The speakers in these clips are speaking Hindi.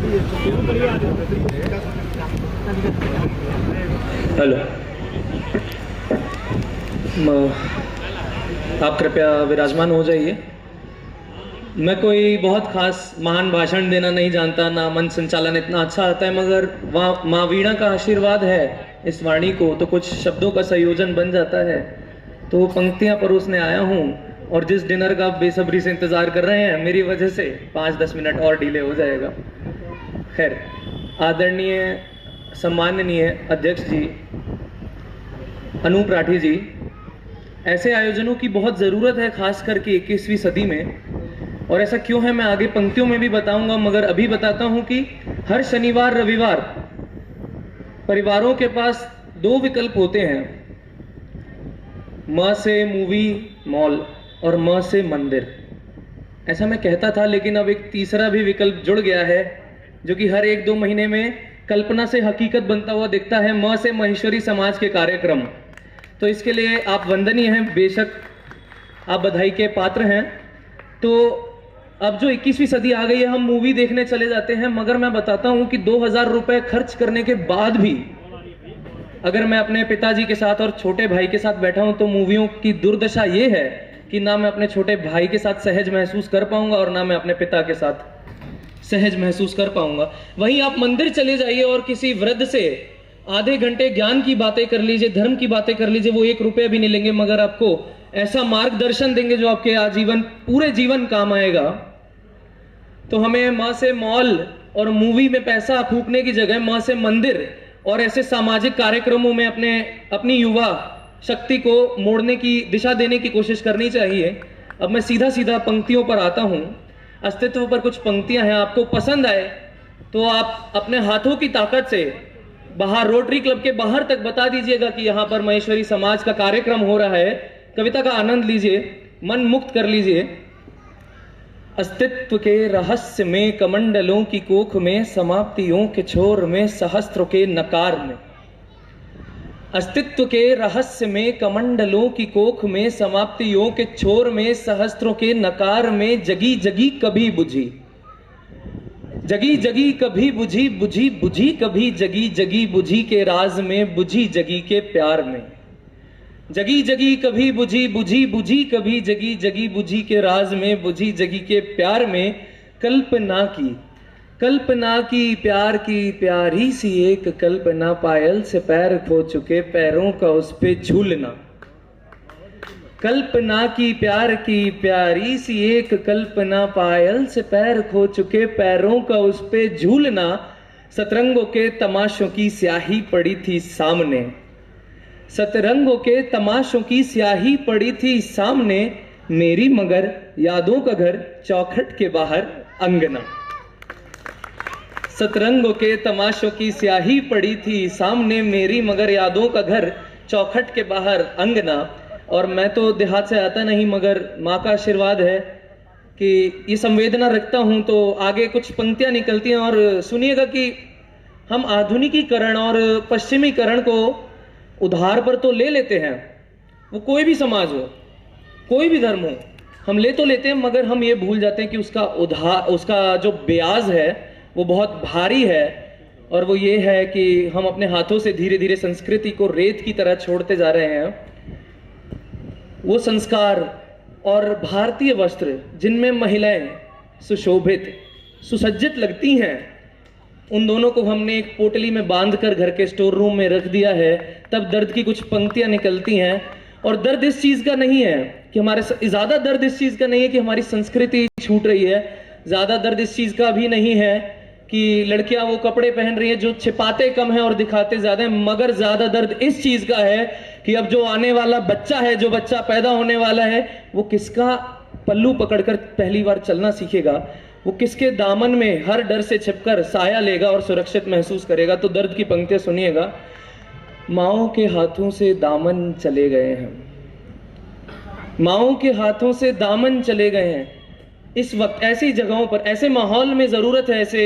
हेलो, आप कृपया विराजमान हो जाइए। मैं कोई बहुत खास महान भाषण देना नहीं जानता, ना मंच संचालन इतना अच्छा आता है, मगर माँ वीणा का आशीर्वाद है इस वाणी को, तो कुछ शब्दों का संयोजन बन जाता है। तो पंक्तियां परोसने आया हूँ, और जिस डिनर का आप बेसब्री से इंतजार कर रहे हैं, मेरी वजह से 5-10 मिनट और डिले हो जाएगा। खैर, आदरणीय सम्माननीय अध्यक्ष जी, अनूप राठी जी, ऐसे आयोजनों की बहुत ज़रूरत है, खास करके 21वीं सदी में। और ऐसा क्यों है मैं आगे पंक्तियों में भी बताऊंगा, मगर अभी बताता हूं कि हर शनिवार रविवार परिवारों के पास 2 विकल्प होते हैं, म से मूवी मॉल और म से मंदिर। ऐसा मैं कहता था, लेकिन अब एक तीसरा भी विकल्प जुड़ गया है, जो कि हर 1-2 महीने में कल्पना से हकीकत बनता हुआ दिखता है, म से महेश्वरी समाज के कार्यक्रम। तो इसके लिए आप वंदनीय हैं, बेशक आप बधाई के पात्र हैं। तो अब जो 21वीं सदी आ गई है, हम मूवी देखने चले जाते हैं, मगर मैं बताता हूं कि 2000 रुपए खर्च करने के बाद भी अगर मैं अपने पिताजी के साथ और छोटे भाई के साथ बैठा हूं, तो मूवियों की दुर्दशा ये है कि ना मैं अपने छोटे भाई के साथ सहज महसूस कर पाऊंगा और ना मैं अपने पिता के साथ सहज महसूस कर पाऊंगा। वहीं आप मंदिर चले जाइए और किसी वृद्ध से आधे घंटे ज्ञान की बातें कर लीजिए, धर्म की बातें कर लीजिए, वो 1 रुपया भी नहीं लेंगे, मगर आपको ऐसा मार्गदर्शन देंगे जो आपके आजीवन, पूरे जीवन काम आएगा। तो हमें माँ से मॉल और मूवी में पैसा फूकने की जगह माँ से मंदिर और ऐसे सामाजिक कार्यक्रमों में अपनी युवा शक्ति को मोड़ने की, दिशा देने की कोशिश करनी चाहिए। अब मैं सीधा सीधा पंक्तियों पर आता हूँ। अस्तित्व पर कुछ पंक्तियां हैं, आपको पसंद आए तो आप अपने हाथों की ताकत से बाहर रोटरी क्लब के बाहर तक बता दीजिएगा कि यहाँ पर महेश्वरी समाज का कार्यक्रम हो रहा है। कविता का आनंद लीजिए, मन मुक्त कर लीजिए। अस्तित्व के रहस्य में कमंडलों की कोख में, समाप्तियों के छोर में, सहस्त्रों के नकार में। अस्तित्व के रहस्य में कमंडलों की कोख में, समाप्तियों के छोर में, सहस्त्रों के नकार में, जगी जगी कभी बुझी, जगी जगी कभी बुझी, बुझी बुझी कभी जगी, जगी बुझी के राज में, बुझी जगी के प्यार में। जगी जगी कभी बुझी, बुझी बुझी कभी जगी, जगी बुझी के राज में, बुझी जगी के प्यार में। कल्पना की, कल्पना की, प्यार की प्यारी सी एक कल्पना, पायल से पैर खो चुके, पैरों का उस पे झूलना। कल्पना की, प्यार की प्यारी सी एक कल्पना, पायल से पैर खो चुके, पैरों का उस पे झूलना। सतरंगों के तमाशों की स्याही पड़ी थी सामने, सतरंगों के तमाशों की स्याही पड़ी थी सामने, मेरी मगर यादों का घर, चौखट के बाहर अंगना। सतरंगों के तमाशों की स्याही पड़ी थी सामने, मेरी मगर यादों का घर, चौखट के बाहर अंगना। और मैं तो देहात से आता नहीं, मगर माँ का आशीर्वाद है कि ये संवेदना रखता हूँ, तो आगे कुछ पंक्तियाँ निकलती हैं। और सुनिएगा कि हम आधुनिकीकरण और पश्चिमीकरण को उधार पर तो ले लेते हैं, वो कोई भी समाज हो, कोई भी धर्म हो, हम ले तो लेते हैं, मगर हम ये भूल जाते हैं कि उसका जो ब्याज है वो बहुत भारी है। और वो ये है कि हम अपने हाथों से धीरे धीरे संस्कृति को रेत की तरह छोड़ते जा रहे हैं। वो संस्कार और भारतीय वस्त्र जिनमें महिलाएं सुशोभित सुसज्जित लगती हैं, उन दोनों को हमने एक पोटली में बांधकर घर के स्टोर रूम में रख दिया है। तब दर्द की कुछ पंक्तियां निकलती हैं। और दर्द इस चीज का नहीं है कि ज्यादा दर्द इस चीज का नहीं है कि हमारी संस्कृति छूट रही है, ज्यादा दर्द इस चीज का भी नहीं है कि लड़कियां वो कपड़े पहन रही है जो छिपाते कम है और दिखाते ज्यादा है, मगर ज्यादा दर्द इस चीज का है कि अब जो आने वाला बच्चा है, जो बच्चा पैदा होने वाला है, वो किसका पल्लू पकड़कर पहली बार चलना सीखेगा, वो किसके दामन में हर डर से छिपकर साया लेगा और सुरक्षित महसूस करेगा। तो दर्द की पंक्तियां सुनिएगा। माओ के हाथों से दामन चले गए हैं, माओ के हाथों से दामन चले गए हैं। इस वक्त ऐसी जगहों पर, ऐसे माहौल में जरूरत है ऐसे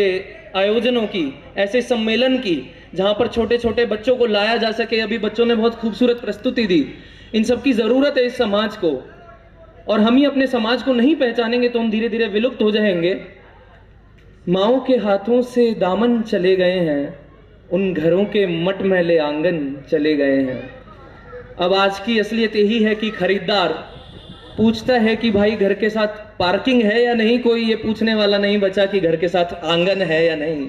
आयोजनों की, ऐसे सम्मेलन की, जहां पर छोटे छोटे बच्चों को लाया जा सके। अभी बच्चों ने बहुत खूबसूरत प्रस्तुति दी। इन सब की जरूरत है इस समाज को, और हम ही अपने समाज को नहीं पहचानेंगे तो हम धीरे धीरे विलुप्त हो जाएंगे। माओ के हाथों से दामन चले गए हैं, उन घरों के मटमैले आंगन चले गए हैं। अब आज की असलियत यही है कि खरीदार पूछता है कि भाई घर के साथ पार्किंग है या नहीं, कोई ये पूछने वाला नहीं बचा कि घर के साथ आंगन है या नहीं।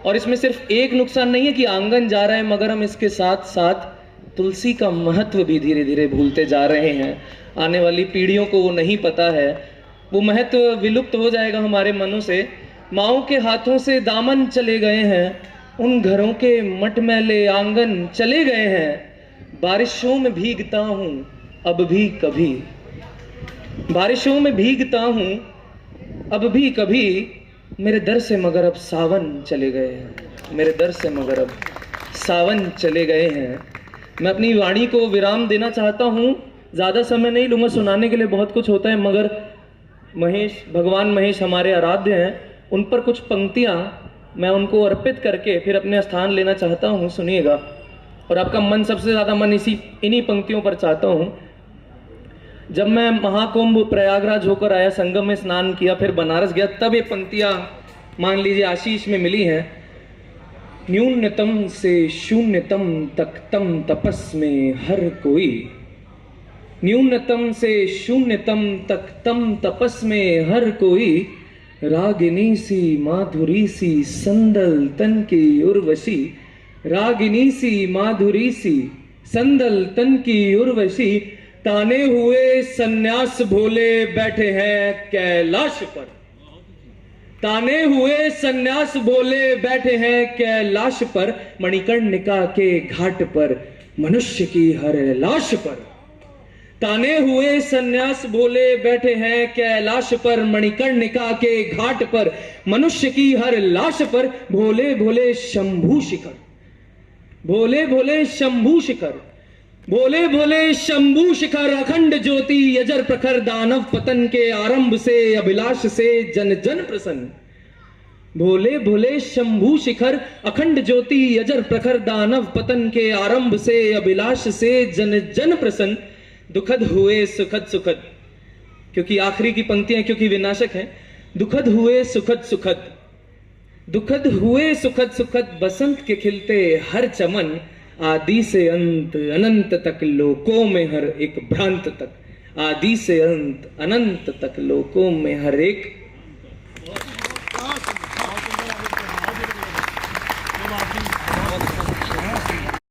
और इसमें सिर्फ एक नुकसान नहीं है कि आंगन जा रहा है, मगर हम इसके साथ साथ तुलसी का महत्व भी धीरे धीरे भूलते जा रहे हैं। आने वाली पीढ़ियों को वो नहीं पता है, वो महत्व विलुप्त हो जाएगा हमारे मनों से। माओ के हाथों से दामन चले गए हैं, उन घरों के मटमैले आंगन चले गए हैं। बारिशों में भीगता हूं अब भी कभी, बारिशों में भीगता हूं अब भी कभी, मेरे दर से मगर अब सावन चले गए हैं, मेरे दर से मगर अब सावन चले गए हैं। मैं अपनी वाणी को विराम देना चाहता हूं, ज्यादा समय नहीं लूंगा, सुनाने के लिए बहुत कुछ होता है, मगर महेश, भगवान महेश हमारे आराध्य हैं, उन पर कुछ पंक्तियां मैं उनको अर्पित करके फिर अपने स्थान लेना चाहता हूं। सुनिएगा, और आपका मन, सबसे ज्यादा मन इन्हीं पंक्तियों पर चाहता हूं। जब मैं महाकुंभ प्रयागराज होकर आया, संगम में स्नान किया, फिर बनारस गया, तब ये पंक्तियां मान लीजिए आशीष में मिली हैं। न्यूनतम से शून्यतम तक तम तपस में हर कोई, न्यूनतम से शून्यतम तक तम तपस में हर कोई, रागिनी सी माधुरी सी संदल तन की उर्वशी, रागिनी सी माधुरी सी संदल तन की उर्वशी, ताने हुए सन्यास भोले बैठे हैं कैलाश पर, ताने हुए सन्यास भोले बैठे हैं कैलाश पर, मणिकर्णिका के घाट पर मनुष्य की हर लाश पर, ताने हुए सन्यास भोले बैठे हैं कैलाश पर, मणिकर्णिका के घाट पर मनुष्य की हर लाश पर, भोले भोले शंभू शिखर, भोले भोले शंभू शिखर, भोले भोले शंभू शिखर, अखंड ज्योति यजर प्रखर, दानव पतन के आरंभ से अभिलाष से जन जन प्रसन्न, भोले भोले शंभू शिखर, अखंड ज्योति यजर प्रखर, दानव पतन के आरंभ से अभिलाष से जन जन प्रसन्न, दुखद हुए सुखद सुखद, क्योंकि आखिरी की पंक्तियां क्योंकि विनाशक हैं, दुखद हुए सुखद सुखद, दुखद हुए सुखद सुखद, बसंत के खिलते हर चमन, आदि से अंत अनंत तक लोकों में हर एक भ्रांत तक, आदि से अंत अनंत तक लोकों में हर एक